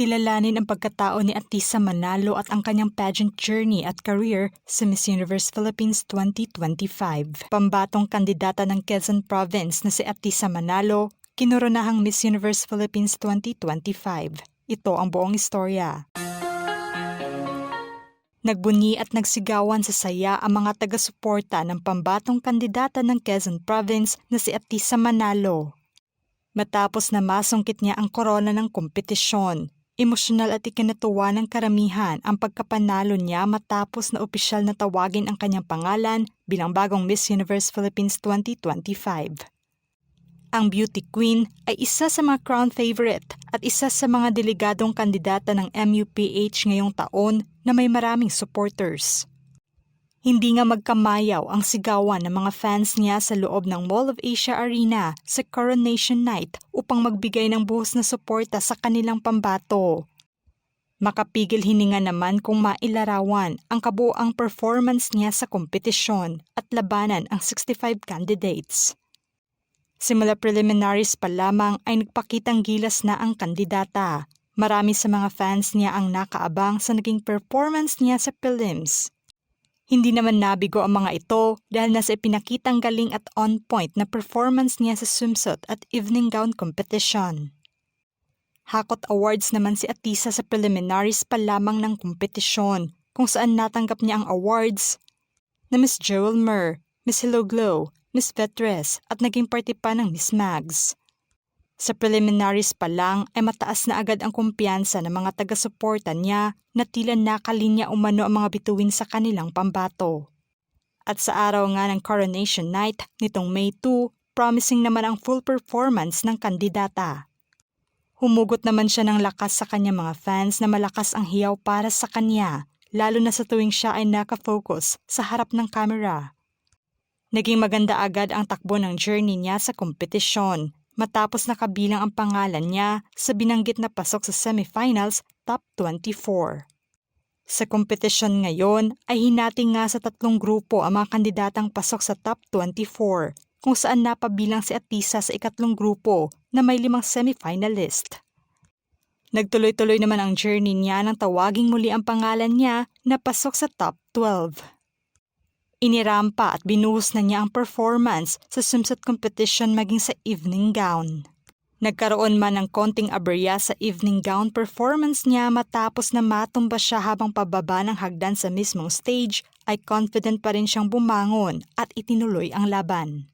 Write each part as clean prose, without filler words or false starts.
Kilalanin ang pagkatao ni Atisa Manalo at ang kanyang pageant journey at career sa Miss Universe Philippines 2025. Pambatong kandidata ng Quezon Province na si Atisa Manalo, kinoronahang Miss Universe Philippines 2025. Ito ang buong istorya. Nagbunyi at nagsigawan sa saya ang mga taga-suporta ng pambatong kandidata ng Quezon Province na si Atisa Manalo. Matapos na masungkit niya ang korona ng kompetisyon, emosyonal at ikinatuwa ng karamihan ang pagkapanalo niya matapos na opisyal na tawagin ang kanyang pangalan bilang bagong Miss Universe Philippines 2025. Ang beauty queen ay isa sa mga crown favorite at isa sa mga delegadong kandidata ng MUPH ngayong taon na may maraming supporters. Hindi nga magkamayaw ang sigawan ng mga fans niya sa loob ng Mall of Asia Arena sa Coronation Night upang magbigay ng buhos na suporta sa kanilang pambato. Makapigil hininga naman kung mailarawan ang kabuuang performance niya sa kompetisyon at labanan ang 65 candidates. Simula preliminaries pa lamang ay nagpakitang gilas na ang kandidata. Marami sa mga fans niya ang nakaabang sa naging performance niya sa prelims. Hindi naman nabigo ang mga ito dahil nasa ipinakitang galing at on point na performance niya sa swimsuit at evening gown competition. Hakot awards naman si Atisa sa preliminaries pa lamang ng kompetisyon kung saan natanggap niya ang awards na Miss Jewel Mer, Miss Hello Glow, Miss Vetres at naging parte pa ng Miss Mags. Sa preliminaries pa lang ay mataas na agad ang kumpiyansa ng mga taga-suporta niya na tila nakalinya umano ang mga bituin sa kanilang pambato. At sa araw nga ng Coronation Night nitong May 2, promising naman ang full performance ng kandidata. Humugot naman siya ng lakas sa kanyang mga fans na malakas ang hiyaw para sa kanya, lalo na sa tuwing siya ay nakafocus sa harap ng camera. Naging maganda agad ang takbo ng journey niya sa kompetisyon. Matapos nakabilang ang pangalan niya sa binanggit na pasok sa semifinals top 24. Sa kompetisyon ngayon ay hinati nga sa 3 grupo ang mga kandidatang pasok sa top 24 kung saan napabilang si Atisa sa ikatlong grupo na may 5 semifinalist. Nagtuloy-tuloy naman ang journey niya nang tawaging muli ang pangalan niya na pasok sa top 12. Inirampa at binuhos na niya ang performance sa swimsuit competition maging sa evening gown. Nagkaroon man ng konting aberya sa evening gown performance niya matapos na matumba siya habang pababa ng hagdan sa mismong stage ay confident pa rin siyang bumangon at itinuloy ang laban.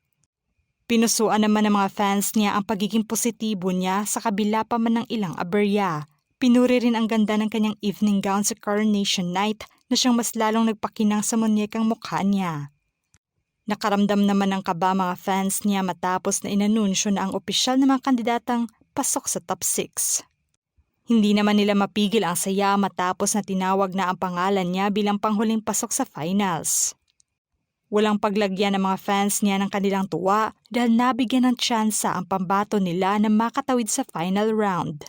Pinusuan naman ng mga fans niya ang pagiging positibo niya sa kabila pa man ng ilang aberya. Pinuri rin ang ganda ng kanyang evening gown sa Coronation Night na siyang mas lalong nagpakinang sa munyekang mukha niya. Nakaramdam naman ng kaba mga fans niya matapos na inanunsyo na ang opisyal na mga kandidatang pasok sa top 6. Hindi naman nila mapigil ang saya matapos na tinawag na ang pangalan niya bilang panghuling pasok sa finals. Walang paglagyan ng mga fans niya ng kanilang tuwa dahil nabigyan ng tsansa ang pambato nila na makatawid sa final round.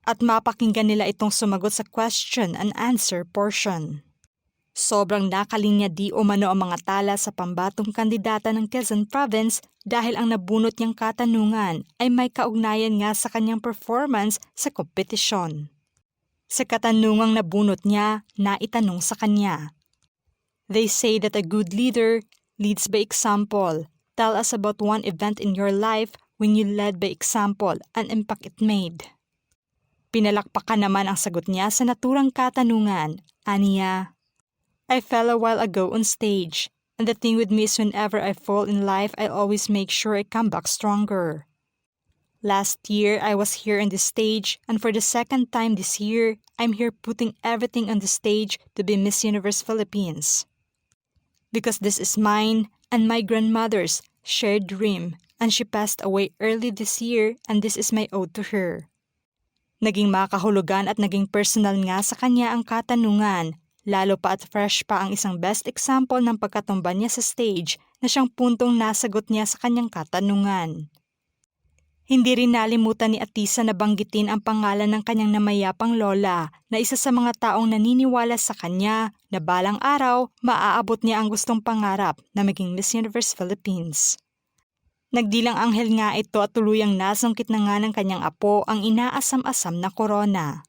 At mapakinggan nila itong sumagot sa question and answer portion. Sobrang nakalinya di umano ang mga tala sa pambatong kandidata ng Quezon Province dahil ang nabunot niyang katanungan ay may kaugnayan nga sa kanyang performance sa kompetisyon. Sa katanungang nabunot niya, naitanong sa kanya. They say that a good leader leads by example. Tell us about one event in your life when you led by example and impact it made. Pinalakpakan naman ang sagot niya sa naturang katanungan. Aniya, I fell a while ago on stage, and the thing with me is whenever I fall in life, I always make sure I come back stronger. Last year, I was here on the stage, and for the second time this year, I'm here putting everything on the stage to be Miss Universe Philippines. Because this is mine and my grandmother's shared dream, and she passed away early this year, and this is my ode to her. Naging makahulugan at naging personal nga sa kanya ang katanungan, lalo pa at fresh pa ang isang best example ng pagkatumba niya sa stage na siyang puntong nasagot niya sa kanyang katanungan. Hindi rin nalimutan ni Atisa na banggitin ang pangalan ng kanyang namayapang lola na isa sa mga taong naniniwala sa kanya na balang araw maaabot niya ang gustong pangarap na maging Miss Universe Philippines. Nagdilang anghel nga ito at tuluyang nasungkit na nga ng kanyang apo ang inaasam-asam na korona.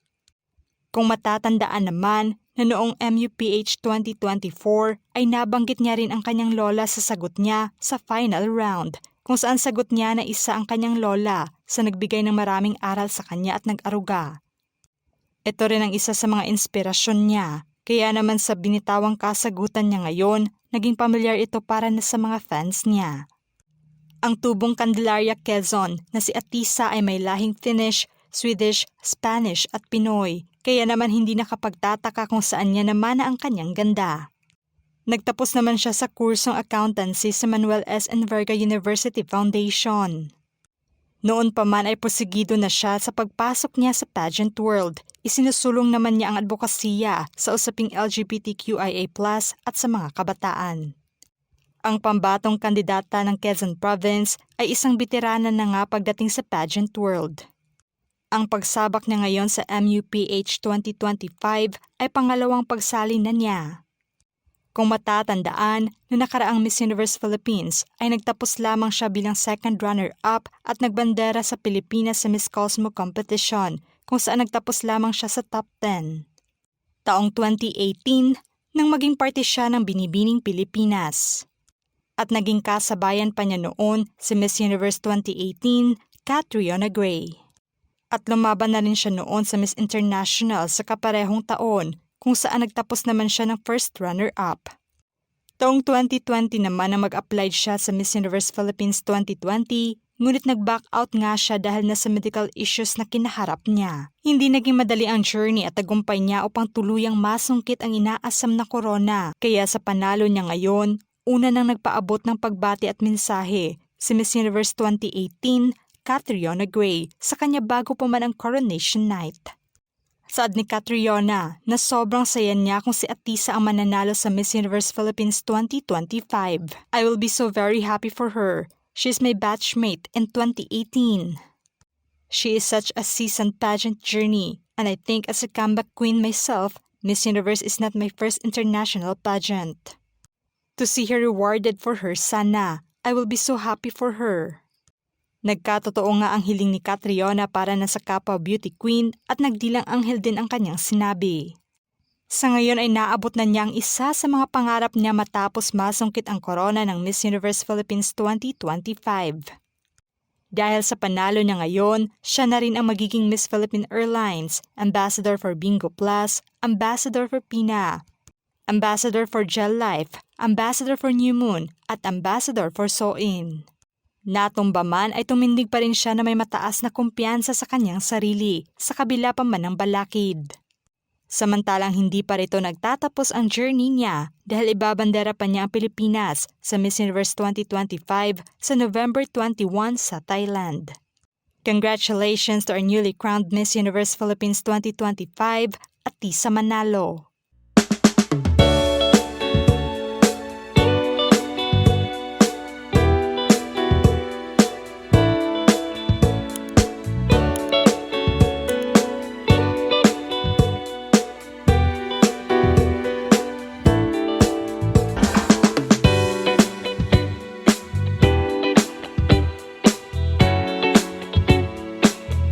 Kung matatandaan naman na noong MUPH 2024 ay nabanggit niya rin ang kanyang lola sa sagot niya sa final round, kung saan sagot niya na isa ang kanyang lola sa nagbigay ng maraming aral sa kanya at nag-aruga. Ito rin ang isa sa mga inspirasyon niya, kaya naman sa binitawang kasagutan niya ngayon, naging pamilyar ito para na sa mga fans niya. Ang tubong Candelaria Quezon na si Atisa ay may lahing Finnish, Swedish, Spanish at Pinoy, kaya naman hindi nakapagtataka kung saan niya naman ang kanyang ganda. Nagtapos naman siya sa kursong accountancy sa Manuel S. Enverga University Foundation. Noon pa man ay porsigido na siya sa pagpasok niya sa pageant world. Isinusulong naman niya ang advokasya sa usaping LGBTQIA+ at sa mga kabataan. Ang pambatong kandidata ng Quezon Province ay isang veterana na nga pagdating sa pageant world. Ang pagsabak niya ngayon sa MUPH 2025 ay pangalawang pagsali na niya. Kung matatandaan, noong nakaraang Miss Universe Philippines ay nagtapos lamang siya bilang second runner-up at nagbandera sa Pilipinas sa Miss Cosmo competition, kung saan nagtapos lamang siya sa top 10. Taong 2018, nang maging parte siya ng Binibining Pilipinas. At naging kasabayan pa niya noon si Miss Universe 2018, Catriona Gray. At lumaban na rin siya noon sa Miss International sa kaparehong taon, kung saan nagtapos naman siya ng first runner-up. Taong 2020 naman na mag-apply siya sa Miss Universe Philippines 2020, ngunit nag-back out nga siya dahil nasa medical issues na kinaharap niya. Hindi naging madali ang journey at tagumpay niya upang tuluyang masungkit ang inaasam na corona, kaya sa panalo niya ngayon, una nang nagpaabot ng pagbati at mensahe si Miss Universe 2018, Catriona Gray, sa kanya bago pa man ang coronation night. Saad ni Catriona na sobrang saya niya kung si Atisa ang mananalo sa Miss Universe Philippines 2025. I will be so very happy for her. She's my batchmate in 2018. She is such a seasoned pageant journey, and I think as a comeback queen myself, Miss Universe is not my first international pageant. To see her rewarded for her sana, I will be so happy for her. Nagkatotoo nga ang hiling ni Catriona para na sa kapwa beauty queen at nagdilang anghel din ang kanyang sinabi. Sa ngayon ay naabot na niya ang isa sa mga pangarap niya matapos masungkit ang corona ng Miss Universe Philippines 2025. Dahil sa panalo niya ngayon, siya na rin ang magiging Miss Philippine Airlines, Ambassador for Bingo Plus, Ambassador for Pina, Ambassador for Gel Life, Ambassador for New Moon, at Ambassador for Soin. Natumba man ay tumindig pa rin siya na may mataas na kumpiyansa sa kanyang sarili, sa kabila pa man ng balakid. Samantalang hindi pa rito nagtatapos ang journey niya dahil ibabandera pa niya ang Pilipinas sa Miss Universe 2025 sa November 21 sa Thailand. Congratulations to our newly crowned Miss Universe Philippines 2025, Atisa Manalo.